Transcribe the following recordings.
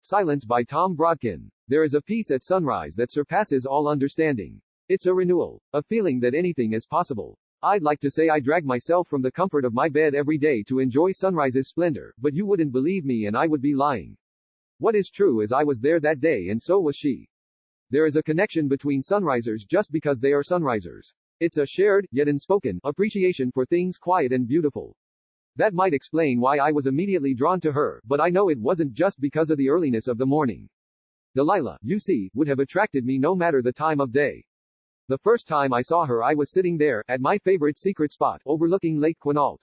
Silence by Tom Brodkin. There is a peace at sunrise that surpasses all understanding. It's a renewal, a feeling that anything is possible. I'd like to say I drag myself from the comfort of my bed every day to enjoy sunrise's splendor, but you wouldn't believe me and I would be lying. What is true is I was there that day and so was she. There is a connection between sunrisers just because they are sunrisers. It's a shared, yet unspoken, appreciation for things quiet and beautiful. That might explain why I was immediately drawn to her, but I know it wasn't just because of the earliness of the morning. Delilah, you see, would have attracted me no matter the time of day. The first time I saw her I was sitting there, at my favorite secret spot, overlooking Lake Quinault.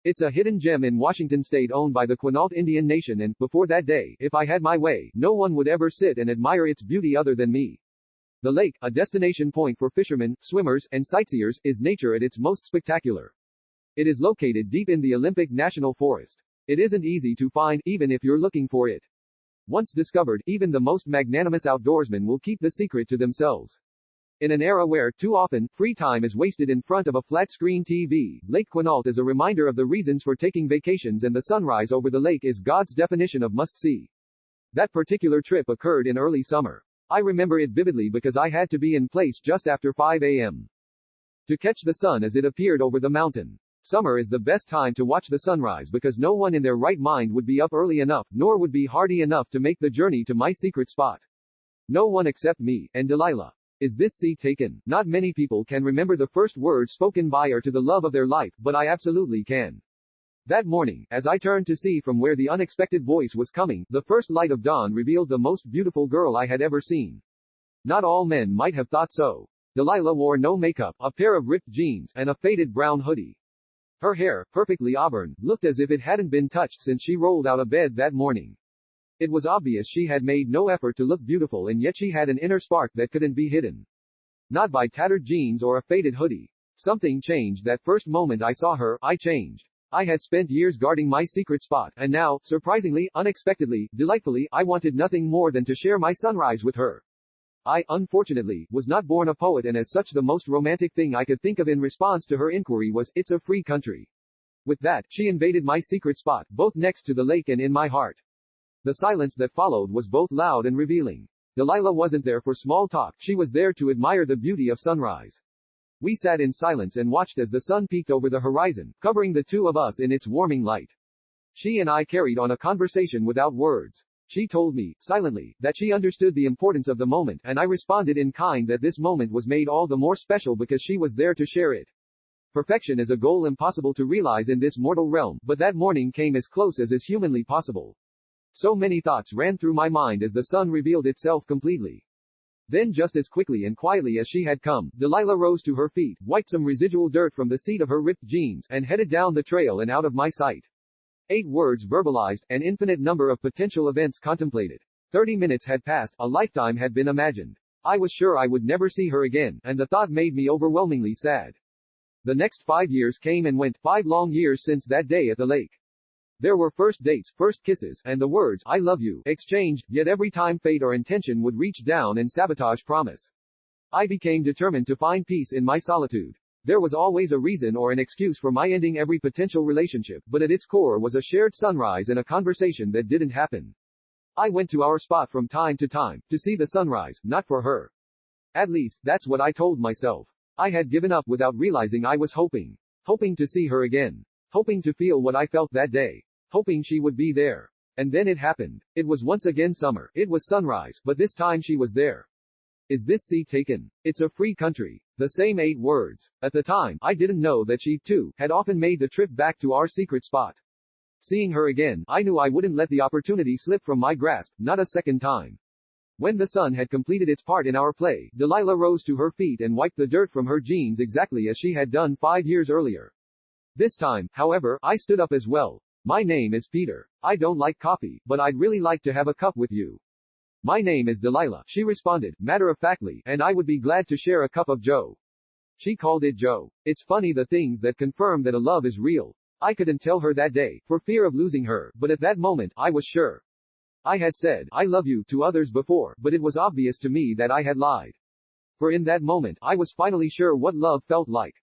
It's a hidden gem in Washington state owned by the Quinault Indian Nation and, before that day, if I had my way, no one would ever sit and admire its beauty other than me. The lake, a destination point for fishermen, swimmers, and sightseers, is nature at its most spectacular. It is located deep in the Olympic National Forest. It isn't easy to find, even if you're looking for it. Once discovered, even the most magnanimous outdoorsmen will keep the secret to themselves. In an era where, too often, free time is wasted in front of a flat-screen TV, Lake Quinault is a reminder of the reasons for taking vacations, and the sunrise over the lake is God's definition of must-see. That particular trip occurred in early summer. I remember it vividly because I had to be in place just after 5 a.m. to catch the sun as it appeared over the mountain. Summer is the best time to watch the sunrise because no one in their right mind would be up early enough, nor would be hardy enough to make the journey to my secret spot. No one except me, and Delilah. Is this seat taken? Not many people can remember the first words spoken by or to the love of their life, but I absolutely can. That morning, as I turned to see from where the unexpected voice was coming, the first light of dawn revealed the most beautiful girl I had ever seen. Not all men might have thought so. Delilah wore no makeup, a pair of ripped jeans, and a faded brown hoodie. Her hair, perfectly auburn, looked as if it hadn't been touched since she rolled out of bed that morning. It was obvious she had made no effort to look beautiful, and yet she had an inner spark that couldn't be hidden. Not by tattered jeans or a faded hoodie. Something changed that first moment I saw her. I changed. I had spent years guarding my secret spot, and now, surprisingly, unexpectedly, delightfully, I wanted nothing more than to share my sunrise with her. I, unfortunately, was not born a poet, and as such the most romantic thing I could think of in response to her inquiry was, "It's a free country." With that, she invaded my secret spot, both next to the lake and in my heart. The silence that followed was both loud and revealing. Delilah wasn't there for small talk, she was there to admire the beauty of sunrise. We sat in silence and watched as the sun peeked over the horizon, covering the two of us in its warming light. She and I carried on a conversation without words. She told me, silently, that she understood the importance of the moment, and I responded in kind that this moment was made all the more special because she was there to share it. Perfection is a goal impossible to realize in this mortal realm, but that morning came as close as is humanly possible. So many thoughts ran through my mind as the sun revealed itself completely. Then, just as quickly and quietly as she had come, Delilah rose to her feet, wiped some residual dirt from the seat of her ripped jeans, and headed down the trail and out of my sight. 8 words verbalized, an infinite number of potential events contemplated. 30 minutes had passed, a lifetime had been imagined. I was sure I would never see her again, and the thought made me overwhelmingly sad. The next 5 years came and went, 5 long years since that day at the lake. There were first dates, first kisses, and the words, "I love you," exchanged, yet every time fate or intention would reach down and sabotage promise. I became determined to find peace in my solitude. There was always a reason or an excuse for my ending every potential relationship, but at its core was a shared sunrise and a conversation that didn't happen. I went to our spot from time to time, to see the sunrise, not for her. At least, that's what I told myself. I had given up without realizing I was hoping. Hoping to see her again. Hoping to feel what I felt that day. Hoping she would be there. And then it happened. It was once again summer. It was sunrise, but this time she was there. Is this seat taken? It's a free country. The same 8 words. At the time, I didn't know that she, too, had often made the trip back to our secret spot. Seeing her again, I knew I wouldn't let the opportunity slip from my grasp, not a second time. When the sun had completed its part in our play, Delilah rose to her feet and wiped the dirt from her jeans exactly as she had done 5 years earlier. This time, however, I stood up as well. My name is Peter. I don't like coffee, but I'd really like to have a cup with you. My name is Delilah, she responded, matter-of-factly, and I would be glad to share a cup of Joe. She called it Joe. It's funny the things that confirm that a love is real. I couldn't tell her that day, for fear of losing her, but at that moment, I was sure. I had said, "I love you," to others before, but it was obvious to me that I had lied. For in that moment, I was finally sure what love felt like.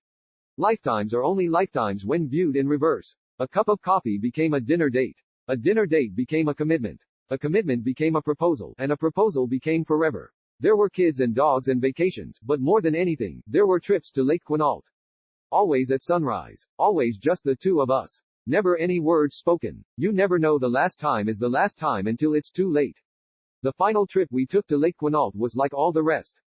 Lifetimes are only lifetimes when viewed in reverse. A cup of coffee became a dinner date. A dinner date became a commitment. A commitment became a proposal, and a proposal became forever. There were kids and dogs and vacations, but more than anything, there were trips to Lake Quinault. Always at sunrise. Always just the two of us. Never any words spoken. You never know the last time is the last time until it's too late. The final trip we took to Lake Quinault was like all the rest.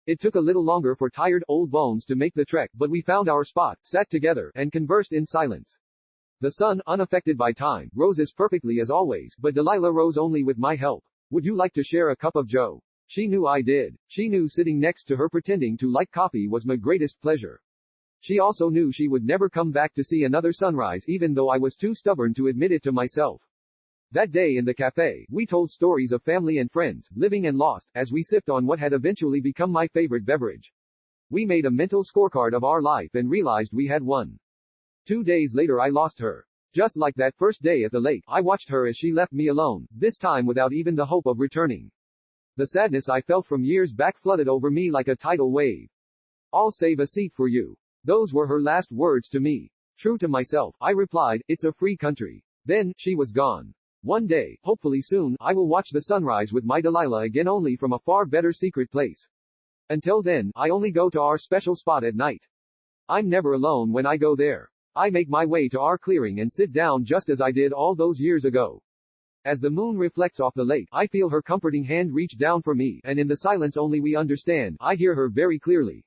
It took a little longer for tired old bones to make the trek, but we found our spot, sat together, and conversed in silence. The sun, unaffected by time, rose as perfectly as always, but Delilah rose only with my help. Would you like to share a cup of joe? She knew I did. She knew sitting next to her pretending to like coffee was my greatest pleasure. She also knew she would never come back to see another sunrise, even though I was too stubborn to admit it to myself. That day in the cafe, we told stories of family and friends, living and lost, as we sipped on what had eventually become my favorite beverage. We made a mental scorecard of our life and realized we had won. 2 days later I lost her. Just like that first day at the lake, I watched her as she left me alone, this time without even the hope of returning. The sadness I felt from years back flooded over me like a tidal wave. I'll save a seat for you. Those were her last words to me. True to myself, I replied, it's a free country. Then, she was gone. One day, hopefully soon, I will watch the sunrise with my Delilah again, only from a far better secret place. Until then, I only go to our special spot at night. I'm never alone when I go there. I make my way to our clearing and sit down just as I did all those years ago. As the moon reflects off the lake, I feel her comforting hand reach down for me, and in the silence only we understand, I hear her very clearly.